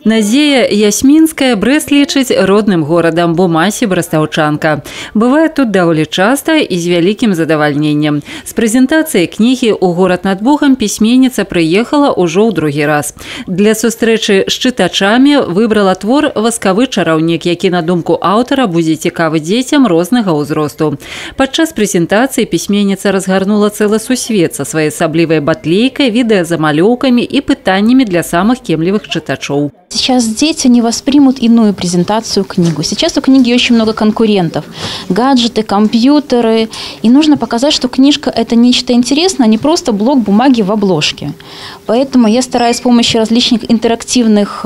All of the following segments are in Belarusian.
Назея Ясминская Брэст лічыць родным горадам, бо маці брастаўчанка. Бывае тут даволі часта і з вялікім задавальненнем. З прэзентацыяй кнігі ў горад над Богам пісьменніца прыехала ўжо ў другі раз. Для сустрэчы з чытачамі выбрала твор «Васкавы чараўнік», які, на думку аўтара, будзе цікавы дзецям рознага ўзросту. Падчас прэзентацыі пісьменніца разгарнула цэлы сусвет са своеасаблівай батлейкай, відэазамалёўкамі і пытаннямі для самых кемлівых чытачоў. Сейчас дети не воспримут иную презентацию книгу. Сейчас у книги очень много конкурентов. Гаджеты, компьютеры. И нужно показать, что книжка – это нечто интересное, а не просто блок бумаги в обложке. Поэтому я стараюсь с помощью различных интерактивных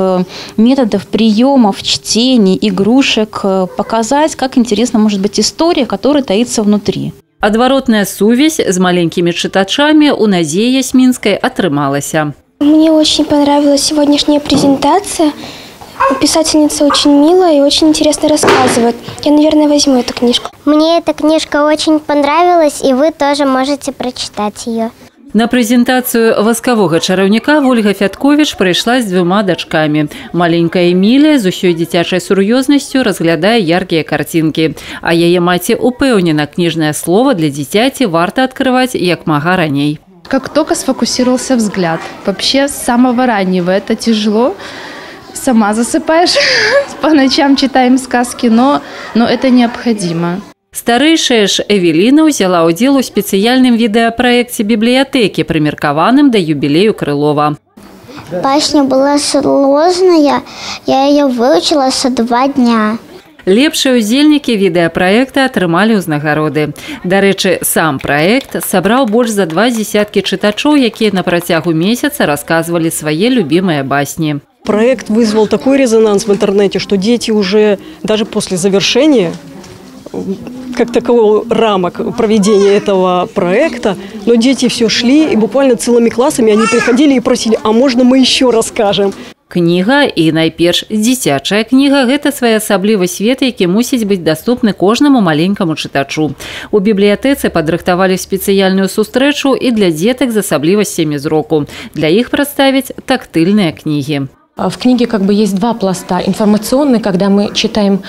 методов, приемов, чтений, игрушек показать, как интересна может быть история, которая таится внутри. Адваротная сувязь з маленькімі чытачамі у Назеі Ясминскай атрымалася. Мне очень понравилась сегодняшняя презентация. Писательница очень милая и очень интересно рассказывает. Я, наверное, возьму эту книжку. Мне эта книжка очень понравилась, и вы тоже можете прочитать ее. На прэзентацыю «Васкавога чараўніка» Ольга Фятковіч прыйшла з двума дачкамі. Маленькая Эмілія з усёй дзіцячай сур'ёзнасцю разглядае яркія карцінкі. А яе маці упэўнена, кніжнае слово для дзіцяці варта адкрываць як мага раней. Как только сфокусировался взгляд. Вообще с самого раннего это тяжело. Сама засыпаешь, по ночам читаем сказки, но это необходимо. Старэйшая ж Эвеліна ўзяла ўдзел у спецыяльным відэапраекце бібліятэкі, прымеркаваным да юбілею Крылова. Башня была сложная, я ее выучила за 2 дня. Лепшыя ўдзельнікі відэапраекта атрымалі ўзнагароды. Дарэчы, сам праект сабраў больш за 2 десяткі чытачоў, якія на працягу месяца рассказывали свае любимые басни. Проект вызвал такой резонанс в интернете, что дети уже даже после завершения как такового рамок проведения этого проекта, но дети все шли и буквально целыми классами они приходили и просили, а можно мы еще расскажем? Кніга і найперш дзіцячая кніга – гэта своеасаблівы свет, які мусіць быць даступны кожнаму маленькаму чытачу. У бібліятэцы падрыхтавалі спецыяльную сустрэчу і для дзетак з асаблівасцямі зроку. Для іх прадставяць тактыльныя кнігі. В книге как бы есть 2 пласта. Информационный, когда мы читаем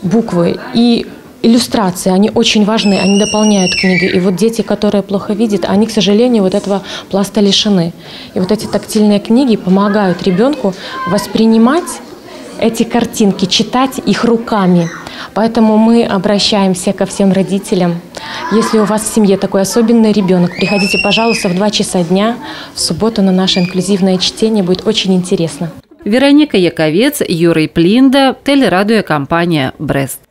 буквы, и иллюстрации, они очень важны, они дополняют книгу. И вот дети, которые плохо видят, они, к сожалению, вот этого пласта лишены. И вот эти тактильные книги помогают ребенку воспринимать эти картинки, читать их руками. Поэтому мы обращаемся ко всем родителям. Если у вас в семье такой особенный ребенок, приходите, пожалуйста, в 2 часа дня, в субботу на наше инклюзивное чтение, будет очень интересно. Вероника Яковец, Юрий Плинда, телерадиокомпания «Брест».